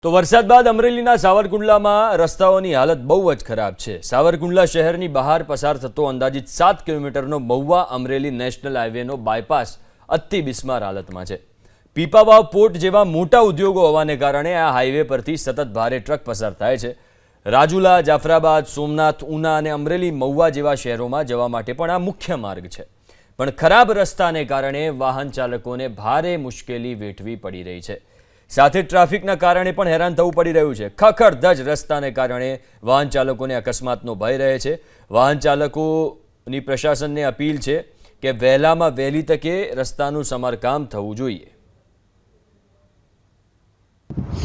તો વરસાદ બાદ અમરેલીના સાવરકુંડલામાં રસ્તાઓની હાલત બહુ જ ખરાબ છે। સાવરકુંડલા શહેરની બહાર પસાર થતો અંદાજિત 7 કિલોમીટરનો મહુવા અમરેલી નેશનલ હાઈવેનો બાયપાસ અતિ બિસ્માર હાલતમાં છે। પીપાવાવ પોર્ટ જેવા મોટા ઉદ્યોગો હોવાને કારણે આ હાઈવે પરથી સતત ભારે ટ્રક પસાર થાય છે। રાજુલા, જાફરાબાદ, સોમનાથ, ઉના અને અમરેલી, મહુવા જેવા શહેરોમાં જવા માટે પણ આ મુખ્ય માર્ગ છે, પણ ખરાબ રસ્તાને કારણે વાહન ચાલકોને ભારે મુશ્કેલી વેઠવી પડી રહી છે। સાથે ટ્રાફિકના કારણે પણ હેરાન થવું પડી રહ્યું છે। ખખડધજ રસ્તાને કારણે વાહન ચાલકોને અકસ્માતનો ભય રહે છે। વાહન ચાલકોની પ્રશાસનને અપીલ છે કે વહેલામાં વહેલી તકે રસ્તાનું સમારકામ થવું જોઈએ।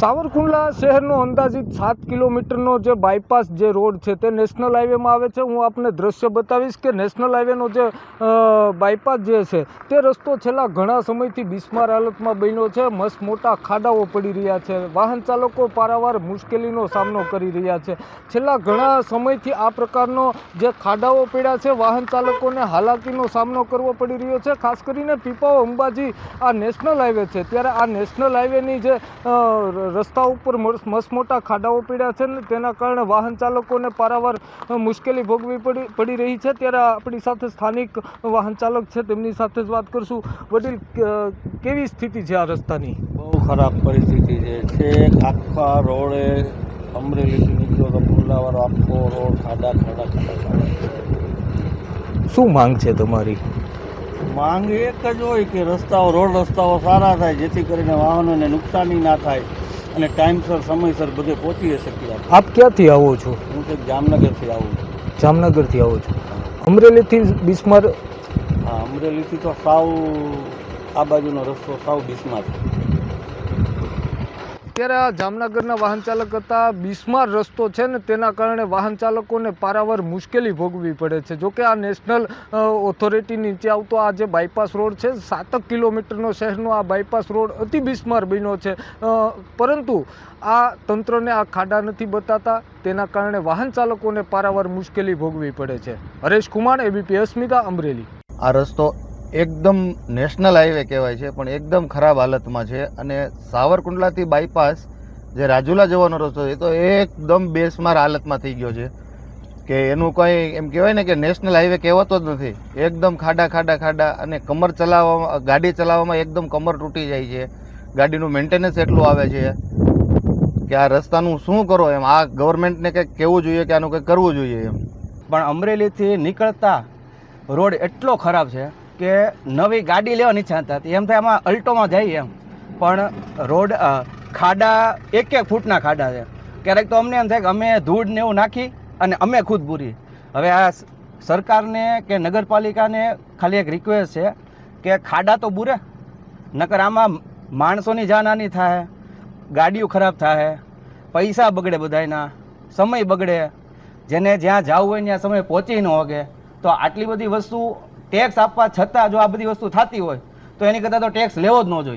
સાવરકુંડલા શહેરનો અંદાજિત 7 કિલોમીટરનો જે બાયપાસ જે રોડ છે તે નેશનલ હાઈવેમાં આવે છે। હું આપને દ્રશ્ય બતાવીશ કે નેશનલ હાઈવેનો જે બાયપાસ જે છે તે રસ્તો છેલ્લા ઘણા સમયથી બિસ્માર હાલતમાં બન્યો છે। મસ્ત મોટા ખાડાઓ પડી રહ્યા છે, વાહન ચાલકો પારાવાર મુશ્કેલીનો સામનો કરી રહ્યા છે। છેલ્લા ઘણા સમયથી આ પ્રકારનો જે ખાડાઓ પડ્યા છે, વાહન ચાલકોને હાલાકીનો સામનો કરવો પડી રહ્યો છે। ખાસ કરીને પીપાવાવ અંબાજી આ નેશનલ હાઈવે છે, ત્યારે આ નેશનલ હાઈવેની જે રસ્તા ઉપર મસ્ત મોટા ખાડાઓ પડ્યા છે ને તેના કારણે વાહન ચાલકોને પારાવાર મુશ્કેલી ભોગવી પડી રહી છે। ત્યારે આપણી સાથે સ્થાનિક વાહન ચાલક છે, તેમની સાથે જ વાત કરશું। વડીલ, કેવી સ્થિતિ છે આ રસ્તાની? બહુ ખરાબ પરિસ્થિતિ છે। આખા રોડે અમરેલીથી નીકળ્યો તો કુંડલાવાળો આખો રોડ ખાડા। શું માંગ છે તમારી? માંગ એક જ હોય કે રોડ રસ્તાઓ સારા થાય, જેથી કરીને વાહનોને નુકસાની ના થાય અને ટાઈમસર સમયસર બધે પહોંચી શકીએ। આપ ક્યાંથી આવો છો? હું તો જામનગરથી આવું છું। જામનગરથી આવો છો? અમરેલીથી બિસ્માર? હા, અમરેલીથી તો સાવ આ બાજુનો રસ્તો સાવ બિસ્માર છે। ત્યારે આ જામનગરના વાહન ચાલક હતા, બિસ્માર રસ્તો છે ને તેના કારણે વાહન ચાલકોને પારાવાર મુશ્કેલી ભોગવવી પડે છે। જોકે આ નેશનલ ઓથોરિટી નીચે આવતો આ જે બાયપાસ રોડ છે, 7 કિલોમીટરનો શહેરનો આ બાયપાસ રોડ અતિ બિસ્માર બન્યો છે, પરંતુ આ તંત્રને આ ખાડા નથી બતાતા, તેના કારણે વાહન ચાલકોને પારાવાર મુશ્કેલી ભોગવવી પડે છે। હરેશ કુમાર, એબીપી અસ્મિતા, અમરેલી। આ રસ્તો એકદમ નેશનલ હાઈવે કહેવાય છે, પણ એકદમ ખરાબ હાલતમાં છે। અને સાવરકુંડલાથી બાયપાસ જે રાજુલા જવાનો રસ્તો છે તો એકદમ બેસ્માર હાલતમાં થઈ ગયો છે કે એનું કંઈ એમ કહેવાય ને કે નેશનલ હાઈવે કહેવાતો જ નથી। એકદમ ખાડા અને ગાડી ચલાવવામાં એકદમ કમર તૂટી જાય છે। ગાડીનું મેન્ટેનન્સ એટલું આવે છે કે આ રસ્તાનું શું કરો એમ, આ ગવર્મેન્ટને કંઈક કહેવું જોઈએ કે આનું કંઈક કરવું જોઈએ એમ। પણ અમરેલીથી નીકળતા રોડ એટલો ખરાબ છે કે નવી ગાડી લેવાની ઈચ્છા થતી, એમ થાય આમાં અલ્ટોમાં જઈએ એમ, પણ રોડ ખાડા 1-1 ફૂટના ખાડા છે। ક્યારેક તો અમને એમ થાય કે અમે ધૂળ ને એવું નાખી અને અમે ખુદ પૂરી। હવે આ સરકારને કે નગરપાલિકાને ખાલી એક રિક્વેસ્ટ છે કે ખાડા તો બૂરે, નકર આમાં માણસોની જાનહાની થાય, ગાડીઓ ખરાબ થાય, પૈસા બગડે, બધાયના સમય બગડે, જેને જ્યાં જવું હોય ત્યાં સમય પહોંચી ન શકે। તો આટલી બધી વસ્તુ ટેક્સ આપવા છતાં જો આ બધી વસ્તુ થતી હોય તો એની કરતાં તો ટેક્સ લેવો જ ન જોઈએ।